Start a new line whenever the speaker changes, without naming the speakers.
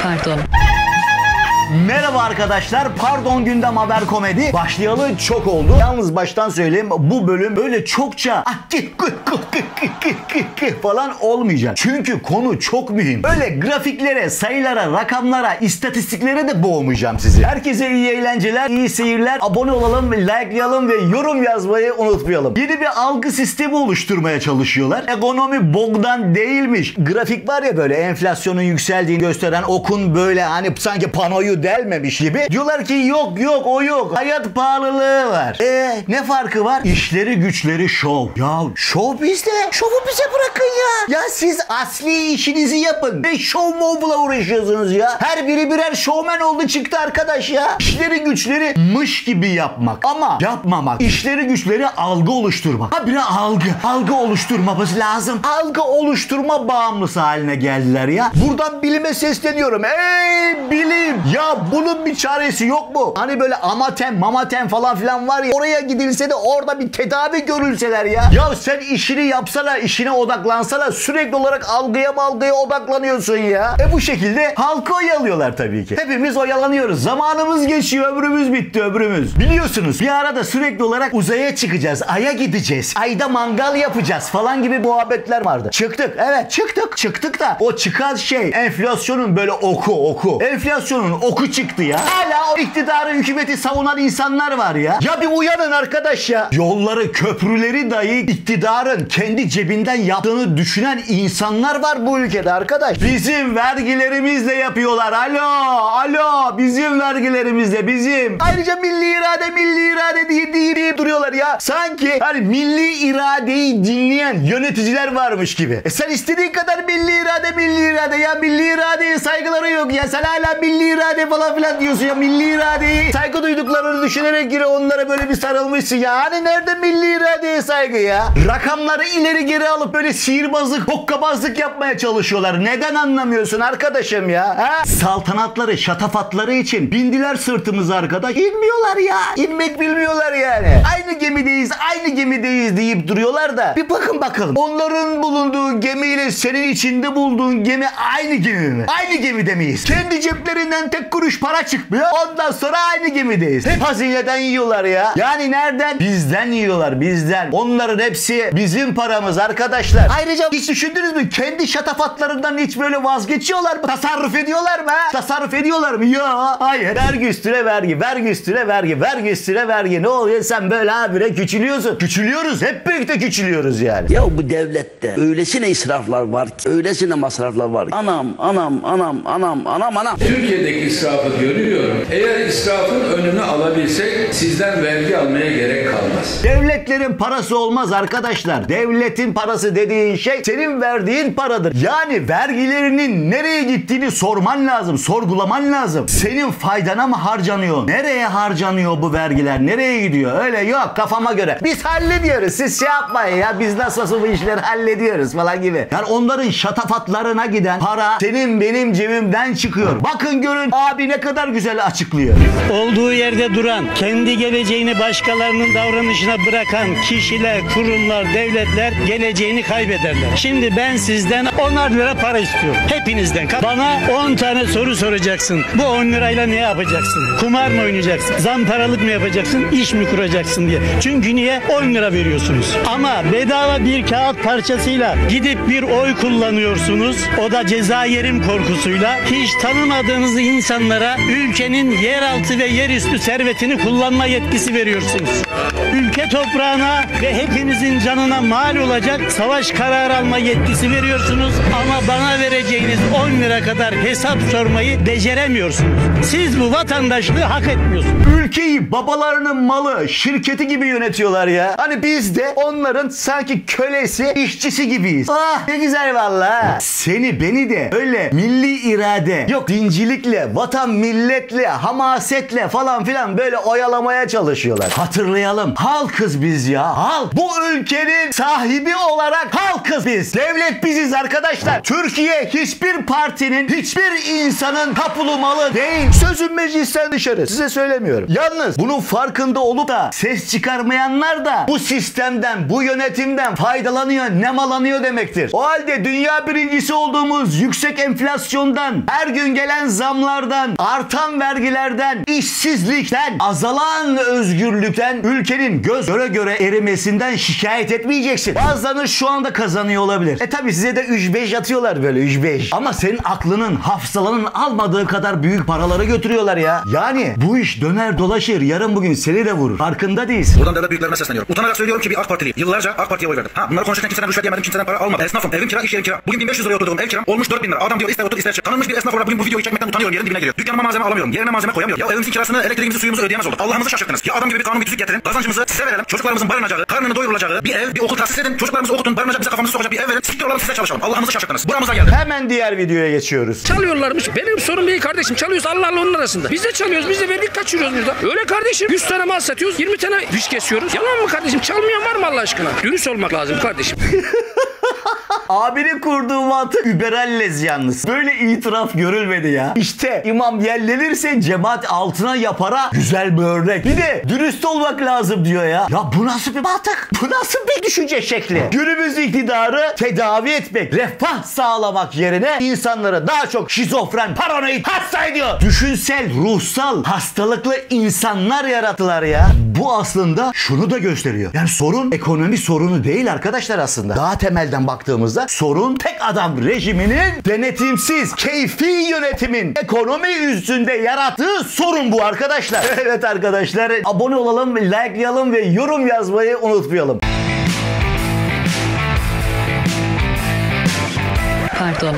Pardon.
Merhaba arkadaşlar. Pardon Gündem Haber Komedi. Başlayalı çok oldu. Yalnız baştan söyleyeyim, bu bölüm böyle çokça falan olmayacak. Çünkü konu çok mühim. Öyle grafiklere, sayılara, rakamlara, istatistiklere de boğmayacağım sizi. Herkese iyi eğlenceler, iyi seyirler. Abone olalım, likelayalım ve yorum yazmayı unutmayalım. Yeni bir algı sistemi oluşturmaya çalışıyorlar. Ekonomi bogdan değilmiş. Grafik var ya, böyle enflasyonun yükseldiğini gösteren, okun böyle hani sanki panoyu delmemiş gibi. Diyorlar ki yok o yok. Hayat pahalılığı var. Ne farkı var? İşleri güçleri şov. Ya şov bizde. Şovu bize bırakın ya. Ya siz asli işinizi yapın. Ne şov movla uğraşıyorsunuz ya? Her biri birer şovmen oldu çıktı arkadaş ya. İşleri güçleri mış gibi yapmak. Ama yapmamak. İşleri güçleri algı oluşturmak. Ha bire algı oluşturmamız lazım. Algı oluşturma bağımlısı haline geldiler ya. Buradan bilime sesleniyorum. Ey bilim! Ya bunun bir çaresi yok mu? Hani böyle mamaten falan filan var ya, oraya gidilse de orada bir tedavi görülseler ya. Ya sen işini yapsana, işine odaklansana, sürekli olarak algıya odaklanıyorsun ya. Bu şekilde halkı oyalıyorlar tabii ki. Hepimiz oyalanıyoruz. Zamanımız geçiyor, ömrümüz bitti, ömrümüz. Biliyorsunuz bir arada sürekli olarak uzaya çıkacağız, aya gideceğiz, ayda mangal yapacağız falan gibi muhabbetler vardı. Çıktık, evet çıktık da o çıkan şey enflasyonun böyle oku. Enflasyonun oku çıktı ya. Hala o iktidarı, hükümeti savunan insanlar var ya. Ya bir uyanın arkadaş ya. Yolları, köprüleri dahi iktidarın kendi cebinden yaptığını düşünen insanlar var bu ülkede arkadaş. Bizim vergilerimizle yapıyorlar. Alo. Bizim vergilerimizle, bizim. Ayrıca milli irade diye duruyorlar ya. Sanki hani milli iradeyi dinleyen yöneticiler varmış gibi. Sen istediğin kadar milli irade ya, milli iradeye saygıları yok ya. Sen hala milli irade falan filan diyorsun ya. Milli iradeyi saygı duyduklarını düşünerek gire onlara böyle bir sarılmışsın ya. Hani nerede milli iradeye saygı ya? Rakamları ileri geri alıp böyle sihirbazlık, hokkabazlık yapmaya çalışıyorlar. Neden anlamıyorsun arkadaşım ya? Ha? Saltanatları, şatafatları için bindiler sırtımıza arkadaş. İnmiyorlar ya. İnmek bilmiyorlar yani. Aynı gemideyiz deyip duruyorlar da. Bir bakın bakalım. Onların bulunduğu gemiyle senin içinde bulduğun gemi aynı gemi mi? Aynı gemide miyiz? Kendi ceplerinden tek kuruş para çıkmıyor. Ondan sonra aynı gemideyiz. Hep hazineden yiyorlar ya. Yani nereden? Bizden yiyorlar, bizden. Onların hepsi bizim paramız arkadaşlar. Ayrıca hiç düşündünüz mü? Kendi şatafatlarından hiç böyle vazgeçiyorlar mı? Tasarruf ediyorlar mı? Tasarruf ediyorlar mı? Ya hayır. Vergi üstüne vergi. Ne oluyor? Sen böyle habire küçülüyorsun. Küçülüyoruz. Hep birlikte küçülüyoruz yani.
Ya bu devlette öylesine israflar var ki, öylesine masraflar var ki. Anam.
Türkiye'deki israfı görüyorum. Eğer israfın önünü alabilsek sizden vergi almaya gerek kalmaz.
Devletlerin parası olmaz arkadaşlar. Devletin parası dediğin şey senin verdiğin paradır. Yani vergilerinin nereye gittiğini sorman lazım. Sorgulaman lazım. Senin faydana mı harcanıyor? Nereye harcanıyor bu vergiler? Nereye gidiyor? Öyle yok kafama göre. Biz hallediyoruz. Siz şey yapmayın ya. Biz nasıl bu işleri hallediyoruz falan gibi. Yani onların şatafatlarına giden para senin benim cebimden çıkıyor. Bakın görün abi ne kadar güzel açıklıyor.
Olduğu yerde duran, kendi geleceğini başkalarının davranışına bırakan kişiler, kurumlar, devletler geleceğini kaybederler. Şimdi ben sizden 10'ar lira para istiyorum. Hepinizden. Bana 10 tane soru soracaksın. Bu 10 lirayla ne yapacaksın? Kumar mı oynayacaksın? Zamparalık mı yapacaksın? İş mi kuracaksın diye. Çünkü niye? 10 lira veriyorsunuz. Ama bedava bir kağıt parçasıyla gidip bir oy kullanıyorsunuz. O da cezayerim korkusuyla. Hiç tanımadığınız insanlara ülkenin yeraltı ve yerüstü servetini kullanma yetkisi veriyorsunuz. Ülke toprağına ve hepinizin canına mal olacak savaş kararı alma yetkisi veriyorsunuz. Ama bana vereceğiniz 10 lira kadar hesap sormayı beceremiyorsunuz. Siz bu vatandaşlığı hak etmiyorsunuz.
Ülkeyi babalarının malı, şirketi gibi yönetiyorlar ya. Hani biz de onların sanki kölesi, işçisi gibiyiz. Ah ne güzel valla. Seni beni de öyle milli irade, yok dincilikle, vatan milletle, hamasetle falan filan böyle oyalamaya çalışıyorlar. Hatırlayalım anlayalım. Halkız biz ya. Halk. Bu ülkenin sahibi olarak halkız biz. Devlet biziz arkadaşlar. Türkiye hiçbir partinin, hiçbir insanın tapulu malı değil. Sözüm meclisten dışarı. Size söylemiyorum. Yalnız bunun farkında olup da ses çıkarmayanlar da bu sistemden, bu yönetimden faydalanıyor, nemalanıyor demektir. O halde dünya birincisi olduğumuz yüksek enflasyondan, her gün gelen zamlardan, artan vergilerden, işsizlikten, azalan özgürlükten, ülkenin göz göre göre erimesinden şikayet etmeyeceksin. Bazılarınız şu anda kazanıyor olabilir. Tabi size de 3-5 atıyorlar böyle 3-5. Ama senin aklının, hafsalanın almadığı kadar büyük paraları götürüyorlar ya. Yani bu iş döner dolaşır. Yarın bugün seni de vurur. Farkında değilsin.
Buradan devlet büyüklerime sesleniyorum. Utanarak söylüyorum ki bir AK Partiliyim. Yıllarca AK Parti'ye oy verdim. Bunları konuşurken kimseden rüşvet yemedim, kimseden para almadım. Esnafım, evim kira, iş yerim kira. Bugün 1500 liraya oturduğum ev kiram olmuş 4000 lira. Adam diyor ister otur ister çık. Tanınmış bir esnaf olarak bugün bu videoyu çekmekten utanıyorum. Yerin dibine giriyor. Dükkanıma malzeme alamıyorum. Yerine malzeme koyamıyorum. Ya evimizin kirasını, elektriğimizi, suyumuzu ödeyemez olduk. Allah'ımızı şaşırttınız. Ya adam gibi bir kanun bir tüzük getirin. Kazancımızı size verelim. Çocuklarımızın barınacağı, karnını doyurulacağı bir ev, bir okul tahsis edin. Çocuklarımızı okutun, barınacak, bize kafamızı sokacak bir ev verin. Siktir olalım, size çalışalım. Allah'ımızı şaşırttınız. Buramıza geldik.
Hemen diğer videoya geçiyoruz.
Çalıyorlarmış. Benim sorun değil kardeşim. Çalıyoruz Allah onun arasında. Biz de çalıyoruz. Biz de verdik kaçırıyoruz burada. Öyle kardeşim. 100 tane mal satıyoruz. 20 tane fiş kesiyoruz. Yalan mı kardeşim? Çalmayan var mı Allah aşkına? Dürüst olmak lazım kardeşim.
Abinin kurduğu mantık überallez yalnız. Böyle itiraf görülmedi ya. İşte imam yerlenirse cemaat altına yapara güzel bir örnek. Bir de dürüst olmak lazım diyor ya. Ya bu nasıl bir mantık? Bu nasıl bir düşünce şekli? Günümüz iktidarı tedavi etmek, refah sağlamak yerine insanları daha çok şizofren, paranoid, hasta ediyor. Düşünsel, ruhsal, hastalıklı insanlar yarattılar ya. Bu aslında şunu da gösteriyor. Yani sorun ekonomi sorunu değil arkadaşlar aslında. Daha temelden baktığımızda sorun tek adam rejiminin denetimsiz, keyfi yönetimin ekonomi üstünde yarattığı sorun bu arkadaşlar. Evet arkadaşlar, abone olalım, likelayalım ve yorum yazmayı unutmayalım.
Pardon.